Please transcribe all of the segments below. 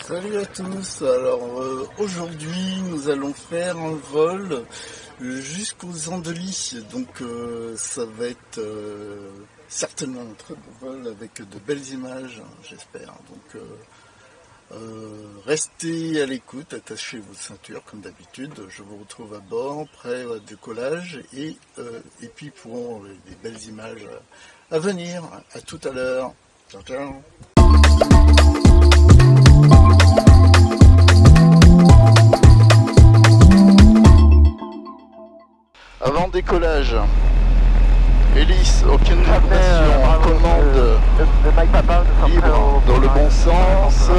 Salut à tous, alors aujourd'hui nous allons faire un vol jusqu'aux Andelys, donc ça va être certainement un très beau vol avec de belles images, j'espère. Donc restez à l'écoute, attachez vos ceintures comme d'habitude, je vous retrouve à bord, prêt au décollage et puis pour des belles images à venir. À tout à l'heure, ciao ciao. Avant décollage, hélice, aucune vibration, commande libre, dans le bon sens.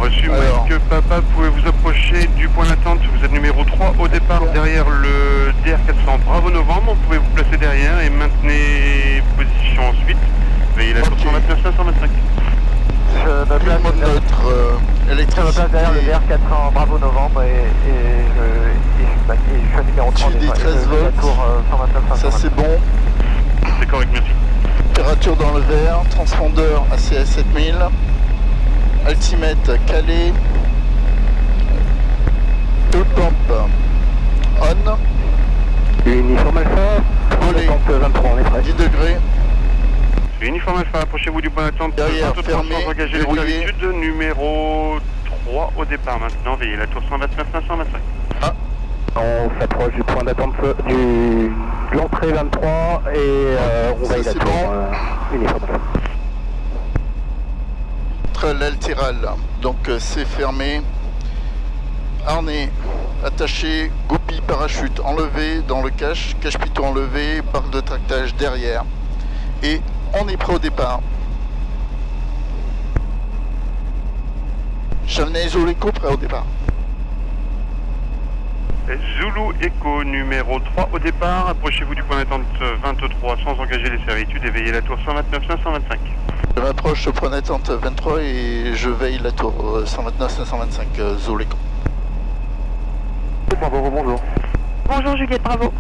Reçu Mike Papa, pouvez vous approcher du point d'attente, vous êtes numéro 3 au départ derrière le DR400 Bravo Novembre, vous pouvez vous placer derrière et maintenez position ensuite, veillez la tour 129 525. Je me place derrière le DR400 Bravo Novembre et je suis numéro 3 des 13 volts, ça c'est bon. C'est correct, merci. Température dans le vert, transpondeur ACS 7000, altimètre calé, deux pompes on, uniforme alpha, volé, 23, on est prêt. 10 degrés. Uniforme alpha, approchez-vous du point d'attente, Derrière, fermé, sans engager les verrouillé. servitudes, numéro 3 au départ maintenant, veillez la tour 129 525. Ah. On s'approche du point d'attente de l'entrée 23 et on va y la tour uniforme alpha. Latéral, donc c'est fermé. Harnais attaché, goupille parachute enlevé dans le cache pitot enlevé, barre de tractage derrière. Et on est prêt au départ. Chalnais Zulu Echo prêt au départ. Zulu Echo numéro 3 au départ, approchez-vous du point d'attente 23 sans engager les servitudes et veillez la tour 129 525. Je m'approche au point d'attente 23 et je veille la tour 129 525 Zulu Echo. Bravo, bonjour. Bonjour Juliette, bravo.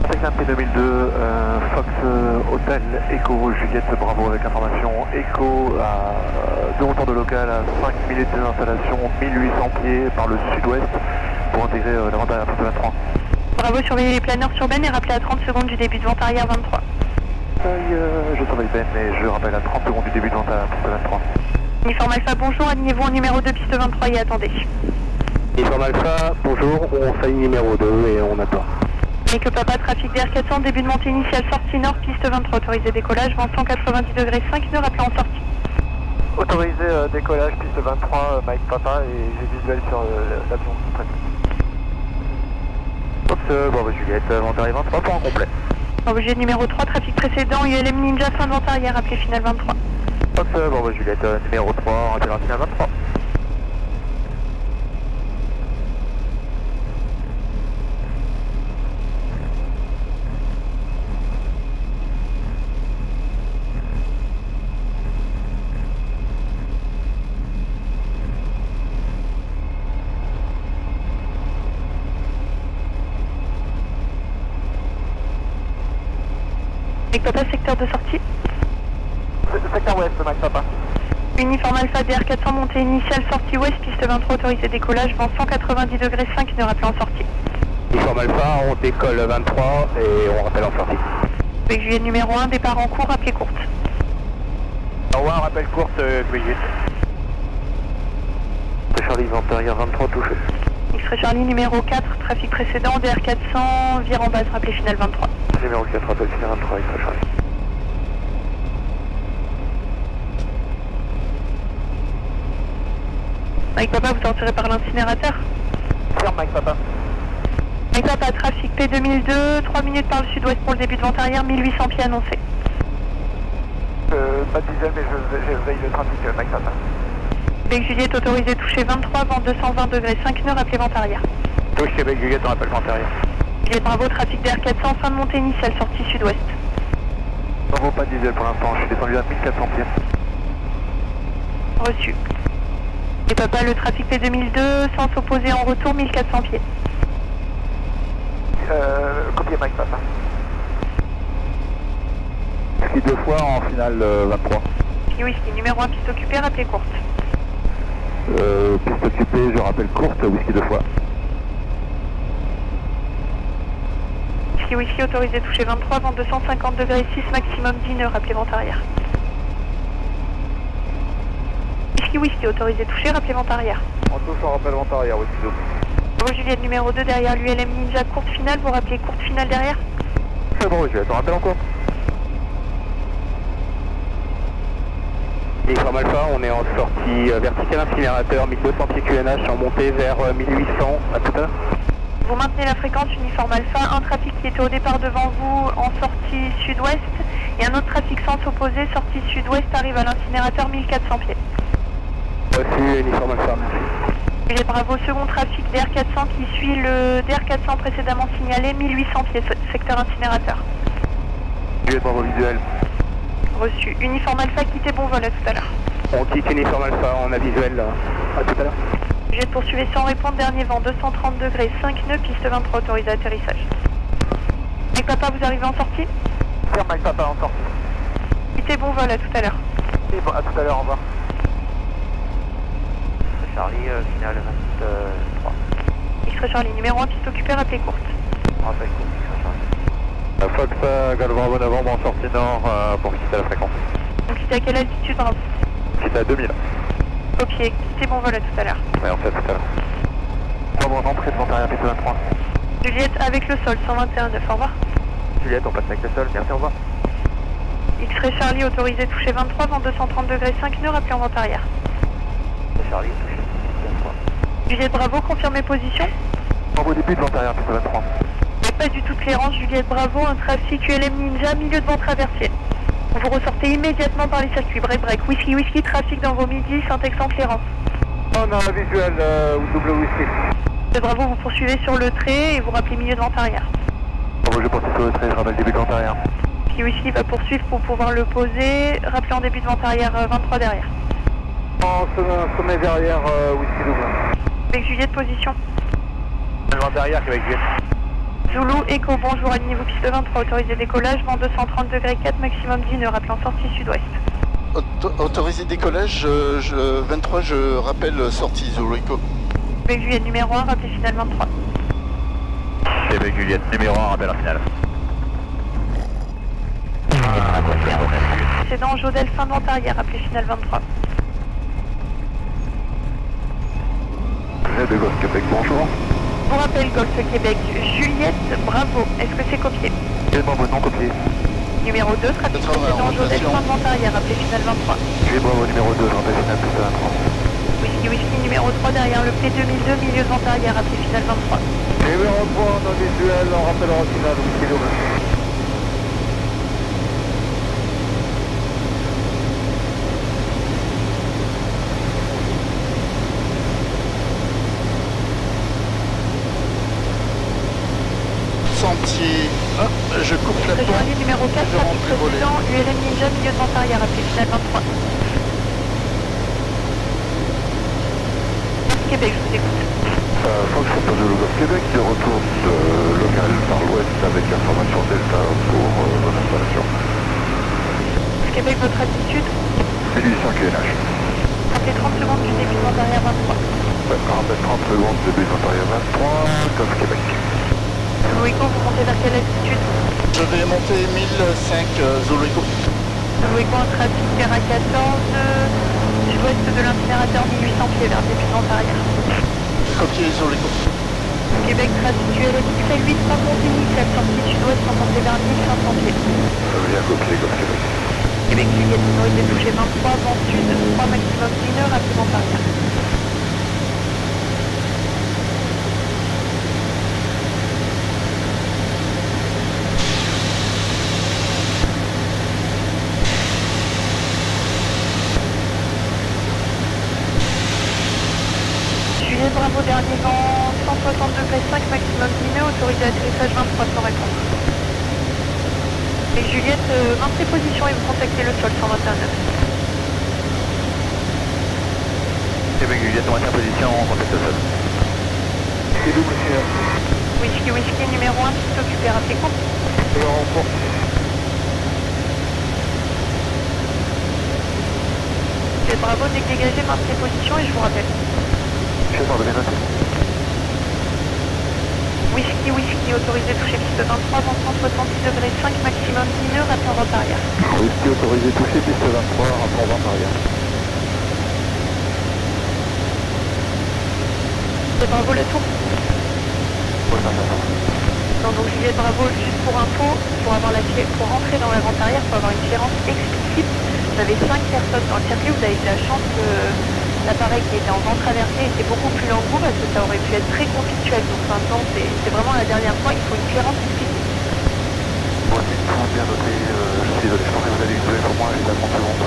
Avec un P2002, Fox Hotel Echo Juliette, bravo avec information Echo de retour de local à 5 minutes d'installation, 1800 pieds par le sud-ouest pour intégrer l'avantage à la piste 23. Bravo, surveillez les planeurs sur Ben et rappelez à 30 secondes du début de vente arrière 23. Je surveille Ben et je rappelle à 30 secondes du début de vente à la piste 23. Uniforme Alpha, bonjour, alignez-vous en numéro 2, piste 23 et attendez. Uniforme Alpha, bonjour, on s'aligne numéro 2 et on attend. Mike Papa, trafic DR400, début de montée initiale, sortie nord, piste 23, autorisé décollage, vent 190 degrés 5 nœuds, rappelez en sortie. Autorisé décollage, piste 23, Mike Papa, et j'ai visuel sur l'avion presque. Bravo Juliette, vent arrière 23, point complet. Bravo Juliette, numéro 3, trafic précédent, ULM Ninja, fin de vente arrière, rappelez final 23. Bravo Juliette, numéro 3, rappelez en final 23. Mike Papa, secteur de sortie. Secteur ouest, Mike Papa. Uniforme Alpha, DR400, montée initiale, sortie ouest, piste 23, autorisé décollage, vent 190 degrés 5 nœuds, rappelez en sortie. Uniforme Alpha, on décolle 23 et on rappelle en sortie. Avec Juliette numéro 1, départ en cours, rappelez courte. Au revoir, rappel courte, Juliette. Charlie, vent arrière 23, touché. X-ray Charlie numéro 4, trafic précédent, DR400, vire en base, rappelez final 23. Numéro 4, rappel final 23, X-ray Charlie. Mike Papa, vous sortirez par l'incinérateur. Ferme, Mike Papa. Mike Papa, trafic P2002, 3 minutes par le sud-ouest pour le début de vente arrière, 1800 pieds annoncés. Pas de diesel, mais je veille le trafic, Mike Papa. Bec Juliette, autorisé toucher 23, vent 220 degrés 5 nœuds, rappelez vente arrière. Touché Bec Juliette, on rappelle vent arrière. Juliette, bravo, trafic DR400, fin de montée initiale, sortie sud-ouest. Bravo, pas de diesel pour l'instant, je suis descendu à 1400 pieds. Reçu. Et Papa, le trafic P2002, sens opposé en retour, 1400 pieds. Copier Mike Papa. Ski 2 fois en finale 23. Whisky Whisky, numéro 1, piste occupée, rappelez courte. Piste occupée, je rappelle courte, whisky 2 fois. Whisky Whisky, autorisé toucher 23, vent 250 degrés 6, maximum 10 nœuds, rappelez vent arrière. Whisky Whisky, autorisé toucher, rappelez vent arrière. En touche, on rappelle vent arrière, whisky 2. Bravo Juliette, numéro 2, derrière l'ULM Ninja, courte finale, vous rappelez courte finale derrière. C'est bon, Juliette, on rappelle en courte. Uniforme Alpha, on est en sortie verticale incinérateur, 1200 pieds QNH en montée vers 1800, à tout à l'heure. Vous maintenez la fréquence Uniforme Alpha, un trafic qui était au départ devant vous en sortie sud-ouest et un autre trafic sens opposé, sortie sud-ouest, arrive à l'incinérateur 1400 pieds. Reçu, Uniforme Alpha, merci. Juliette Bravo, second trafic DR400 qui suit le DR400 précédemment signalé, 1800 pieds, secteur incinérateur. Juliette Bravo visuel. Reçu. Uniforme Alpha, quittez bon vol, à tout à l'heure. On quitte Uniforme Alpha, on a visuel, à tout à l'heure. Juliette poursuivez sans répondre, dernier vent, 230 degrés, 5 nœuds, piste 23, autorisé atterrissage. Mike Papa, vous arrivez en sortie? Faire Mike Papa en sortie. Quittez bon vol, à tout à l'heure. Et bon, à tout à l'heure, au revoir. Charlie, finale 23. X-Ray Charlie, numéro 1, piste occupée, rappelez courte. Rappel courte, X-Ray Charlie. Fox, Golf Bravo Novembre en sortie nord pour quitter la fréquence. Donc quittez à quelle altitude, Bravo? Quitte à 2000. Copié, quittez bon vol, à tout à l'heure. Ouais, on fait à tout à l'heure. Bon, rentrée de Montaria, piste 23. Juliette, avec le sol, 121,9, au revoir. Juliette, on passe avec le sol, merci, au revoir. X-Ray Charlie, autorisé toucher 23, vent 230 degrés, 5 nœuds, rappelez en vent arrière. Charlie, touché 23. Juliette Bravo, confirmez position. Bravo début de Montaria, piste 23. Pas du tout clairance, Juliette Bravo, un trafic ULM Ninja, milieu de vent traversier. Vous ressortez immédiatement par les circuits, break, Whisky Whisky, trafic dans vos midis, Saint-Ex en clairance. On a un visuel ou double whisky. Juliette Bravo, vous poursuivez sur le trait et vous rappelez milieu de vent arrière. Bravo, je poursuis sur le trait, je rappelle début de vent arrière. Whisky Whisky va poursuivre pour pouvoir le poser, rappelez en début de vent arrière 23 derrière. En sommet derrière, whisky double. Avec Juliette, position. Le vent derrière avec Juliette. Zulu, Echo, bonjour, alignez-vous piste 23, autorisé décollage, vent 230 degrés 4, maximum 10 nœuds, rappelez en sortie sud-ouest. Autorisé décollage, 23, je rappelle sortie Zurico. Avec Juliette, numéro 1, rappelez finale 23. Avec Juliette, numéro 1, rappel en finale. Précédent, Jodel, fin de vent arrière, rappelez finale 23. De Golf Québec, bonjour. Je vous rappelle Golf Québec, Juliette Bravo, est-ce que c'est copié? Juliette Bravo, non copié. Numéro 2, trafic précédent, Jodel, fin de vent arrière, rappelez finale 23. Juliette Bravo, numéro 2, rappel finale piste 23. Whisky Whisky, numéro 3, derrière le P2002, milieu de vent arrière, rappelez finale 23. Numéro 3, on a visuel, on rappelle en finale, whisky double. Sentier, hop, je coupe la Région porte. numéro 4, Je trafic rentre voler. précédent, ULM Ninja, milieu de vent arrière, rappelez finale 23. Québec, je vous écoute. Fox de Golf Québec, de retour local par l'ouest avec information Delta pour votre installation. Québec, votre altitude? 1800 QNH. Rappelez 30 secondes du début de vent arrière 23. Rappel 30 secondes, début de Ontario 23, Golf Québec. Zuluico, vous montez vers quelle altitude? Je vais monter 1005 Zurico. Zuluico, un trafic vers A14, sud-ouest de l'incinérateur, 1800 pieds vers début de vent arrière. Copier Zurico. Québec, trafic ULM XL 8, sans montée initiale, sortie sud-ouest, sans monter vers 1500 pieds. Bien copié, Golf Québec. Québec, Juliette, autorisé toucher 23, vent sud, 3 maximum 10 nœuds, rappelez vent arrière. Juliette, bravo, dernier vent, 160 degrés 5, maximum 10 nœuds, autorisé atterrissage 23 sans répondre. Et Juliette, maintenez position et vous contactez le sol 121,9. Québec, Juliette, on maintient position, on contacte le sol. C'est double, monsieur. Whisky Whisky, numéro 1, piste occupée, rappelez court. Alors, on court. Juliette Bravo, dès que dégagé, maintenez position et je vous rappelle. Je vais bien noté. Whisky, autorisé toucher piste 23, vent 166 degrés 5, maximum 10 nœuds, rapport vent arrière. Whisky autorisé toucher piste 23, rapport vent arrière. Juliette Bravo, le tour. Non, donc Juliette Bravo, juste pour info, pour rentrer dans la vente arrière, il faut avoir une clearance explicite. Vous avez 5 personnes dans le circuit, vous avez eu la chance que l'appareil qui était en vent traversé était beaucoup plus lent que vous parce que ça aurait pu être très conflictuel. Donc maintenant, c'est vraiment la dernière fois, il faut une clearance explicite. Bon, c'est tout bien noté. Je suis désolé, je pensais que vous alliez jouer pour moi et la 30 secondes.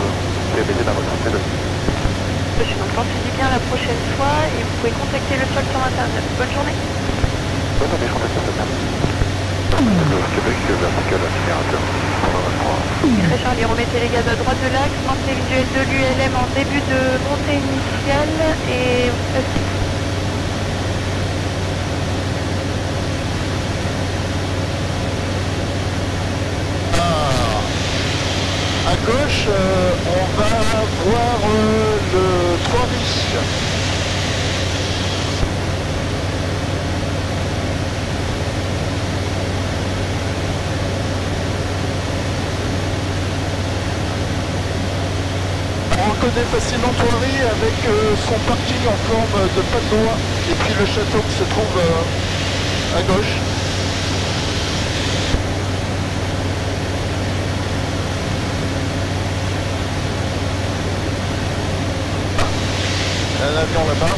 J'ai baissé ma voiture, désolé. Monsieur, donc pensez-y bien la prochaine fois et vous pouvez contacter le sol sur internet. Bonne journée. Bonne journée, je contacte le sol. Québec, vertical, accélérateur. Très Charlie, remettez les gaz à droite de l'axe, montée visuelle de l'ULM en début de montée initiale et... À gauche, on va voir le 3 riches. On reconnaît facilement Thoiry avec son parking en forme de padoie et puis le château qui se trouve à gauche. Un avion là-bas.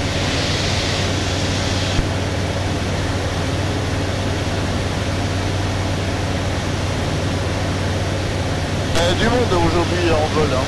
Il y a du monde aujourd'hui en vol. Hein.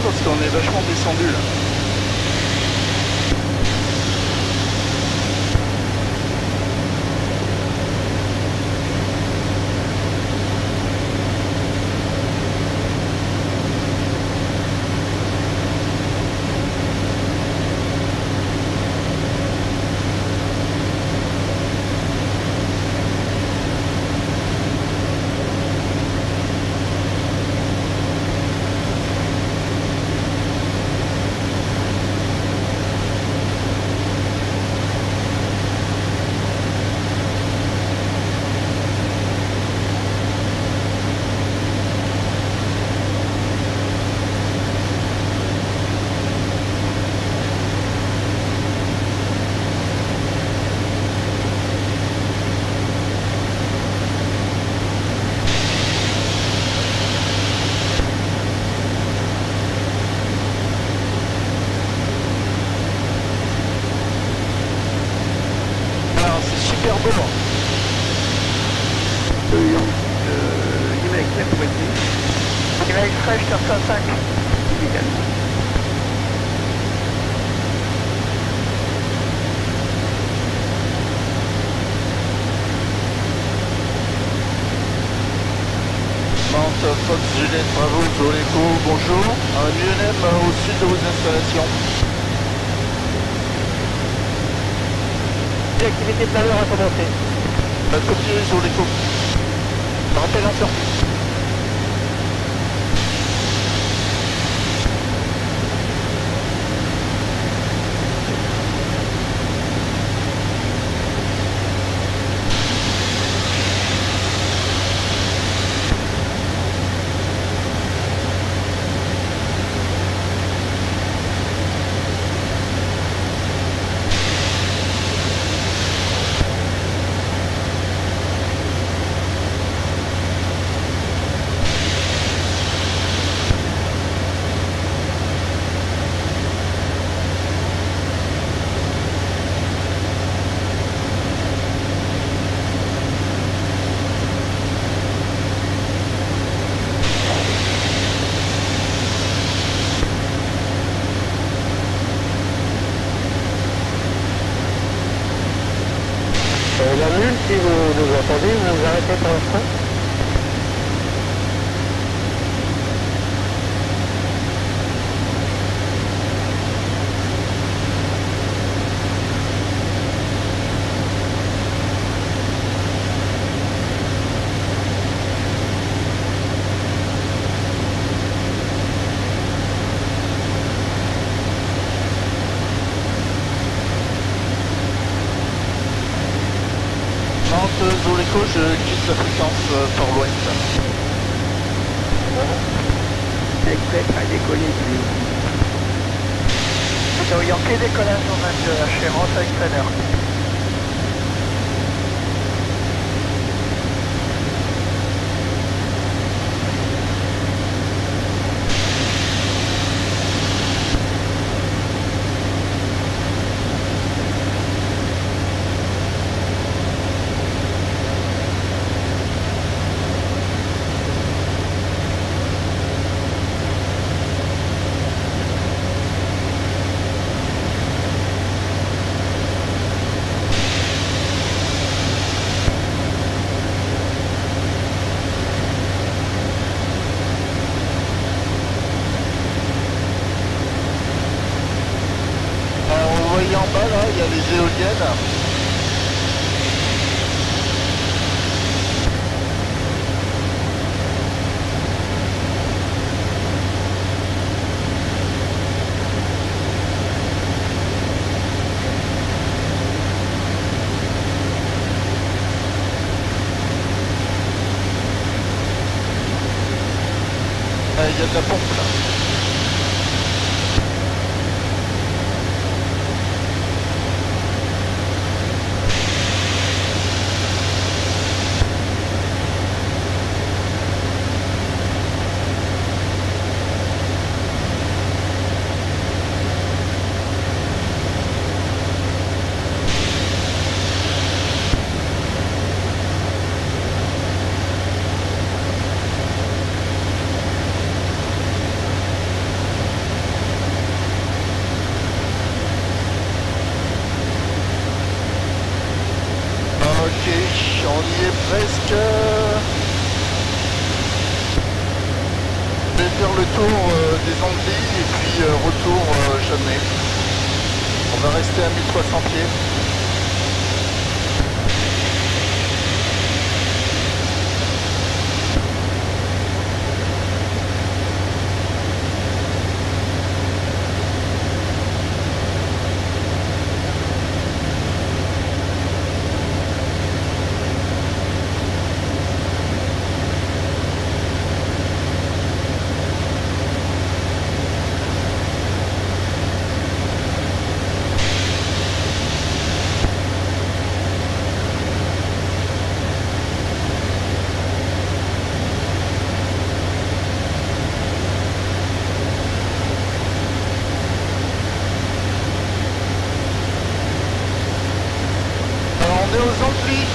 Parce qu'on est vachement descendu là. Fox Juliette Bravo, Zoléco, bonjour. Un ULM au sud de vos installations. L'activité de valeur a commencé. Continuez Zoléco. Rappel en sortie. Entendu, vous arrêtez pour l'instant. Zulu Echo, je quitte la fréquence pour l'ouest. Express a décollé du... Yankee décollage en 22, Chéran, avec Trainer. En bas là, il y a les éoliennes. Il y a de la pompe là. On y est presque. Je vais faire le tour des Antilles et puis retour jamais. On va rester à 1300 pieds. On est aux Antilles.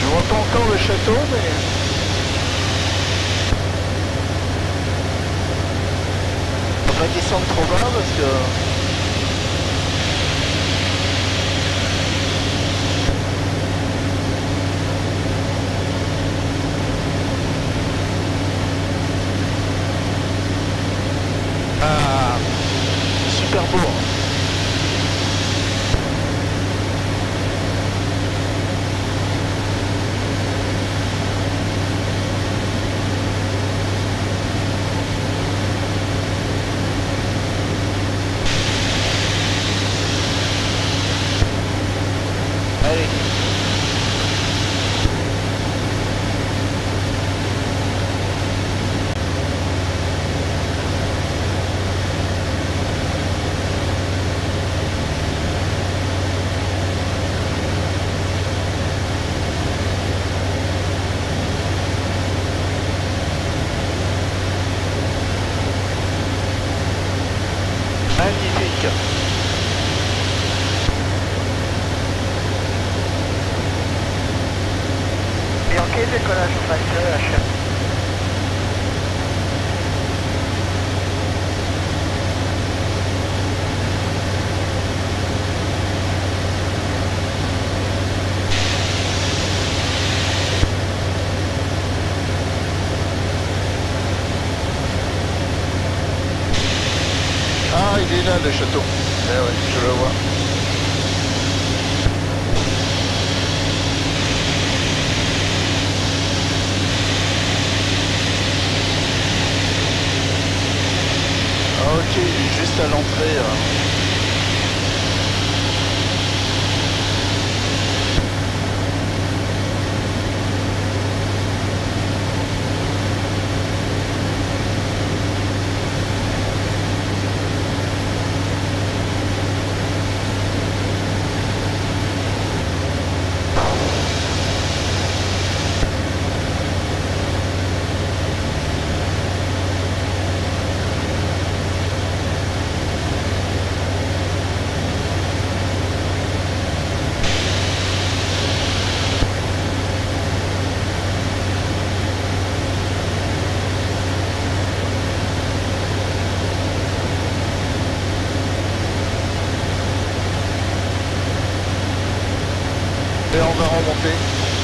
Je vois pas encore le château, mais... On va pas descendre trop bas parce que... Ah, super beau. Allez. Magnifique. Yankee, décollage au Mac HM. Ah, il est là le château. Eh ouais, je le vois. Ah, ok, il est juste à l'entrée. Et on va remonter.